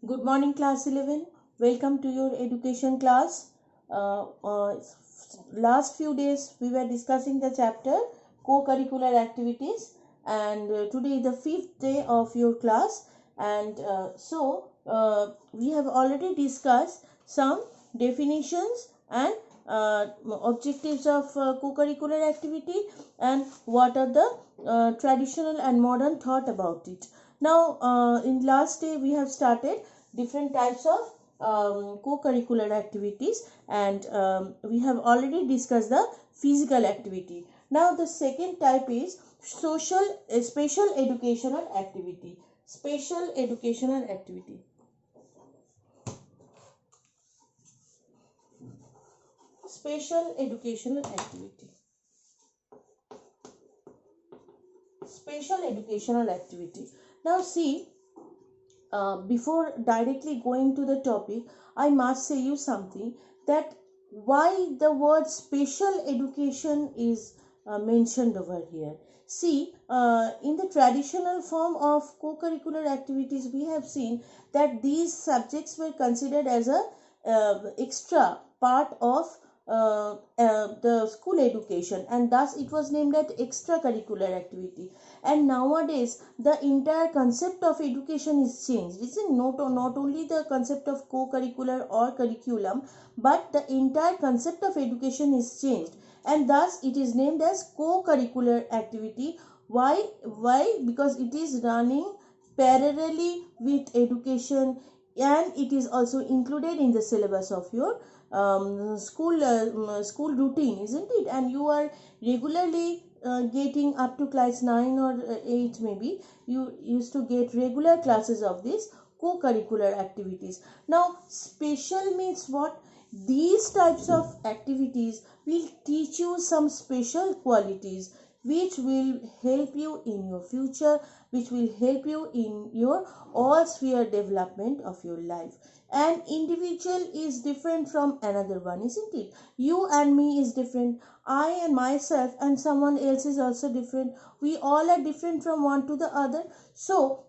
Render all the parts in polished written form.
Good morning, class 11. Welcome to your education class. Uh, uh, Last few days we were discussing the chapter co-curricular activities, and today is the fifth day of your class. And we have already discussed some definitions and objectives of co-curricular activity and what are the traditional and modern thought about it. Now, in last day we have started different types of co-curricular activities, and we have already discussed the physical activity. Now the second type is special educational activity. Special educational activity. Special educational activity. Special educational activity. Now see, before directly going to the topic, I must say you something, that why the word special education is mentioned over here. See, in the traditional form of co-curricular activities, we have seen that these subjects were considered as a extra part of the school education, and thus it was named as extracurricular activity. And nowadays the entire concept of education is changed. It's not only the concept of co-curricular or curriculum, but the entire concept of education is changed, and thus it is named as co-curricular activity. Why? Because it is running parallelly with education, and it is also included in the syllabus of your school routine, isn't it? And you are regularly getting up to class 9 or 8, maybe you used to get regular classes of this co-curricular activities. Now special means what? These types of activities will teach you some special qualities which will help you in your future, which will help you in your all sphere development of your life. An individual is different from another one, isn't it? You and me is different, I and myself and someone else is also different. We all are different from one to the other. So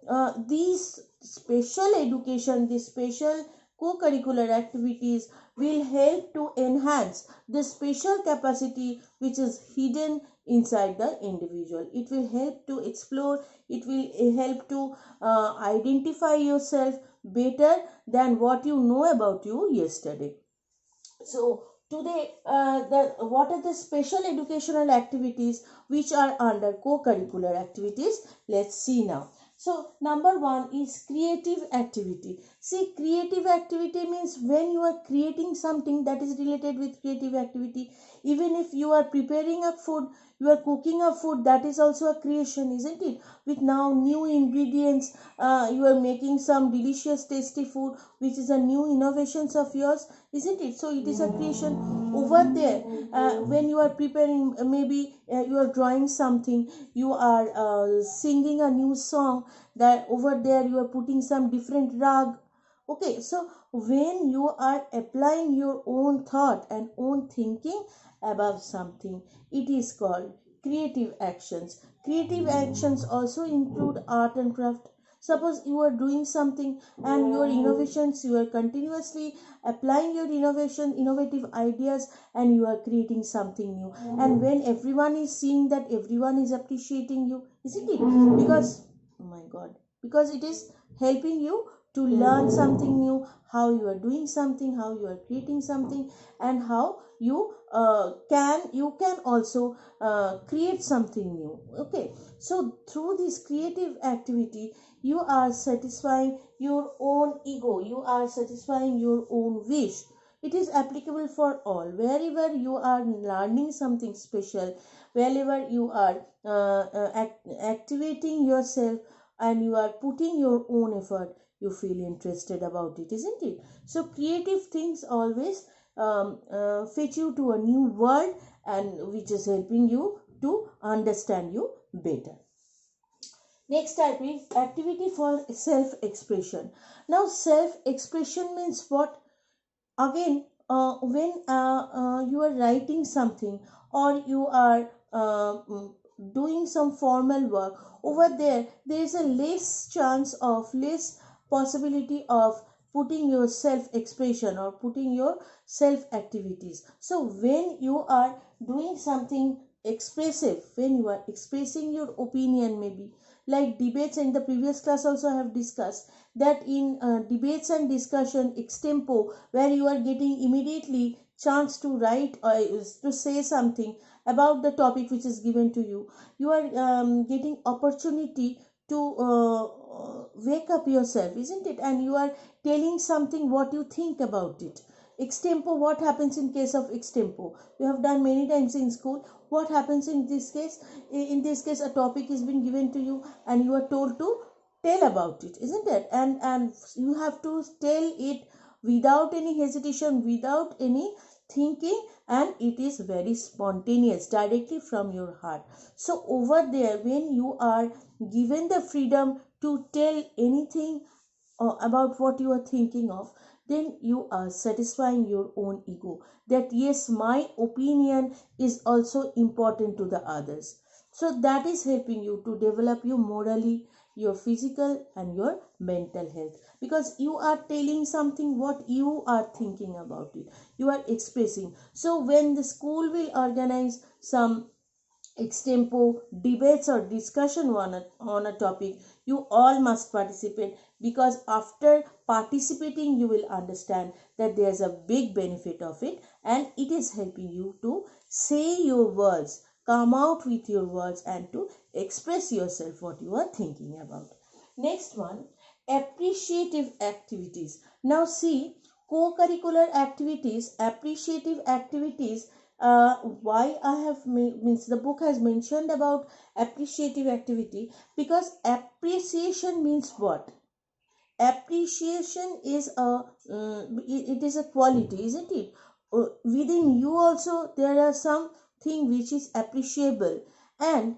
these special education, these special co-curricular activities will help to enhance the special capacity which is hidden inside the individual. It will help to explore, it will help to identify yourself better than what you know about you yesterday. So today, what are the special educational activities which are under co-curricular activities? Let's see now. So number one is creative activity. See, creative activity means when you are creating something that is related with creative activity. Even if you are preparing a food, you are cooking a food, that is also a creation, isn't it? With now new ingredients, you are making some delicious tasty food which is a new innovations of yours, isn't it? So it is a creation over there. When you are preparing, maybe you are drawing something, you are singing a new song, that over there you are putting some different rag. Okay, so when you are applying your own thought and own thinking about something, it is called creative actions. Creative actions also include art and craft. Suppose you are doing something and your innovations, you are continuously applying your innovative ideas, and you are creating something new. And when everyone is seeing that, everyone is appreciating you, isn't it? Because, oh my god, because it is helping you to learn something new, how you are doing something, how you are creating something, and how you can also create something new. Okay, so through this creative activity, you are satisfying your own ego, you are satisfying your own wish. It is applicable for all. Wherever you are learning something special, wherever you are activating yourself and you are putting your own effort, you feel interested about it, isn't it? So creative things always fetch you to a new world, and which is helping you to understand you better. Next type is activity for self-expression. Now self-expression means what? Again, when you are writing something, or you are doing some formal work, over there is a less chance of less possibility of putting your self expression or putting your self activities. So when you are doing something expressive, when you are expressing your opinion, maybe like debates, in the previous class also I have discussed that in debates and discussion extempo, where you are getting immediately chance to write or to say something about the topic which is given to you, you are getting opportunity to wake up yourself, isn't it? And you are telling something what you think about it. Extempo, what happens in case of extempo? You have done many times in school. What happens in this case? In this case, a topic is being given to you and you are told to tell about it, isn't it? And you have to tell it without any hesitation, without any thinking, and it is very spontaneous, directly from your heart. So over there, when you are given the freedom to tell anything about what you are thinking of, then you are satisfying your own ego, that yes, my opinion is also important to the others. So that is helping you to develop you morally, your physical and your mental health, because you are telling something what you are thinking about it, you are expressing. So when the school will organize some extempo debates or discussion on a topic, you all must participate, because after participating you will understand that there's a big benefit of it, and it is helping you to say your words, come out with your words, and to express yourself what you are thinking about. Next one, appreciative activities. Now see, co-curricular activities, appreciative activities, why I have means the book has mentioned about appreciative activity, because appreciation means what? Appreciation is a it is a quality, isn't it? Within you also there are something which is appreciable, and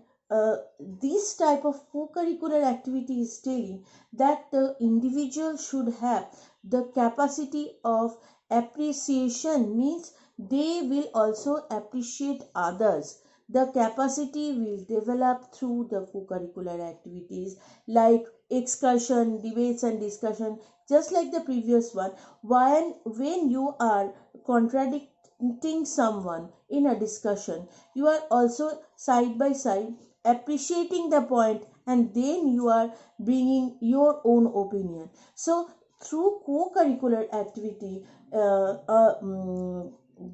this type of co-curricular activity is telling that the individual should have the capacity of appreciation, means they will also appreciate others. The capacity will develop through the co-curricular activities like excursion, debates and discussion, just like the previous one. When you are contradicting someone in a discussion, you are also side by side appreciating the point, and then you are bringing your own opinion. So through co-curricular activity,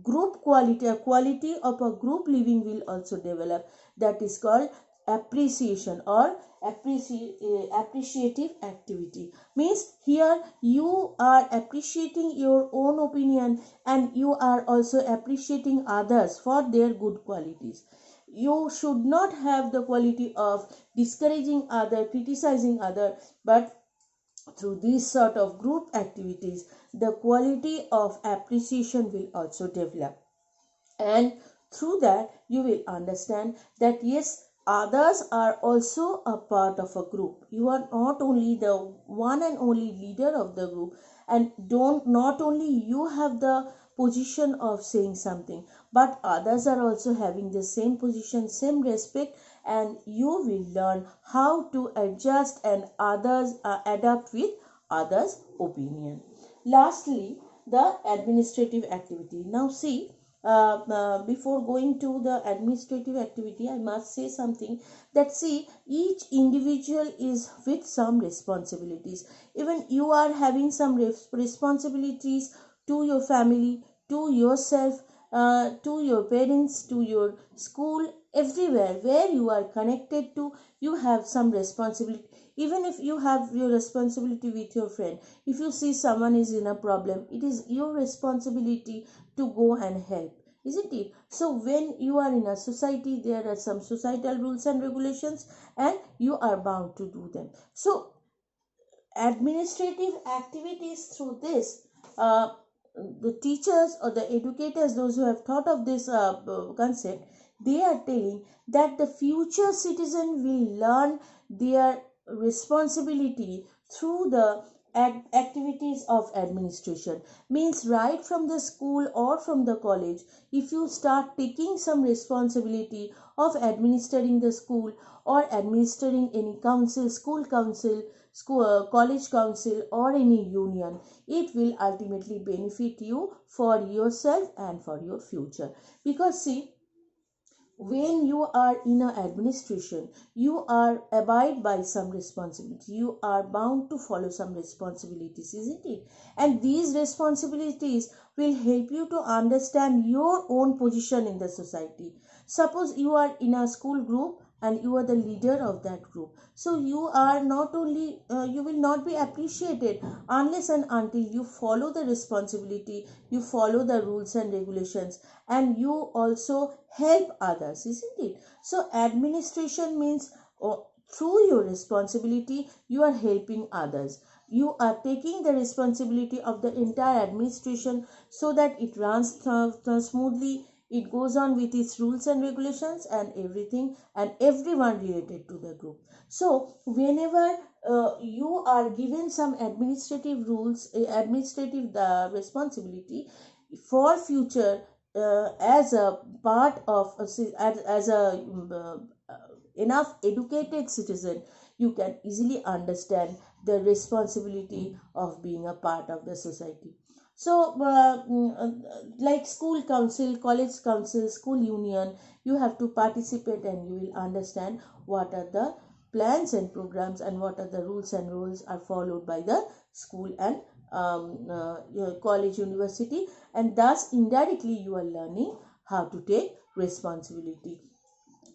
group quality, a quality of a group living will also develop, that is called appreciation or appreciative activity. Means here you are appreciating your own opinion, and you are also appreciating others for their good qualities. You should not have the quality of discouraging other, criticizing other, but through these sort of group activities the quality of appreciation will also develop, and through that you will understand that yes, others are also a part of a group. You are not only the one and only leader of the group, and don't not only you have the position of saying something, but others are also having the same position, same respect, and you will learn how to adjust and others adapt with others opinion. Lastly, the administrative activity. Now see, before going to the administrative activity, I must say something, that see, each individual is with some responsibilities. Even you are having some responsibilities to your family, to yourself, to your parents, to your school, everywhere where you are connected to, you have some responsibility. Even if you have your responsibility with your friend, if you see someone is in a problem, it is your responsibility to go and help, isn't it? So when you are in a society, there are some societal rules and regulations, and you are bound to do them. So administrative activities, through this, the teachers or the educators, those who have thought of this concept, they are telling that the future citizen will learn their responsibility through the activities of administration. Means right from the school or from the college, if you start taking some responsibility of administering the school or administering any council, school council, school, college council or any union, it will ultimately benefit you for yourself and for your future. Because see, when you are in a administration, you are abide by some responsibility, you are bound to follow some responsibilities, isn't it? And these responsibilities will help you to understand your own position in the society. Suppose you are in a school group and you are the leader of that group, so you are not only you will not be appreciated unless and until you follow the responsibility, you follow the rules and regulations, and you also help others, isn't it? So administration means through your responsibility you are helping others, you are taking the responsibility of the entire administration so that it runs smoothly, it goes on with its rules and regulations and everything and everyone related to the group. So whenever you are given some administrative rules, administrative responsibility for future, as a part of as a enough educated citizen, you can easily understand the responsibility of being a part of the society. So like school council, college council, school union, you have to participate and you will understand what are the plans and programs and what are the rules and rules are followed by the school and college, university, and thus indirectly you are learning how to take responsibility.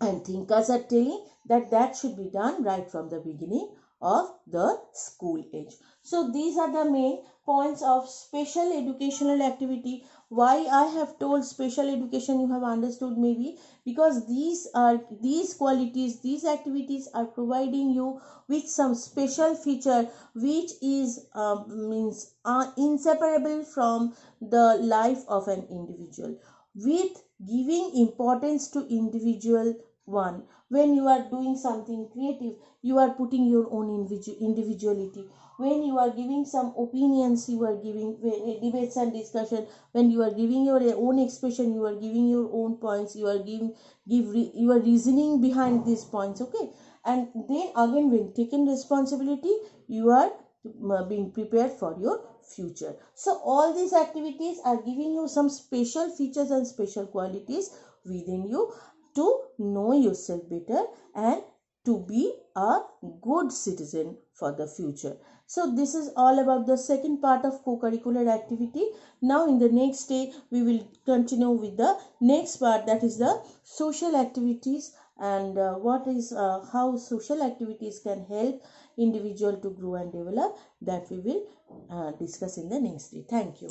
And thinkers are telling that that should be done right from the beginning of the school age. So these are the main points of special educational activity. Why I have told special education, you have understood maybe, because these qualities, these activities are providing you with some special feature which is means inseparable from the life of an individual, with giving importance to individual one. When you are doing something creative, you are putting your own individuality. When you are giving some opinions, you are giving debates and discussion, when you are giving your own expression, you are giving your own points, you are you are reasoning behind these points, okay? And then again, when taken responsibility, you are being prepared for your future. So all these activities are giving you some special features and special qualities within you to know yourself better and to be a good citizen for the future. So this is all about the second part of co-curricular activity. Now in the next day we will continue with the next part, that is the social activities, and how social activities can help individual to grow and develop. That we will discuss in the next day. Thank you.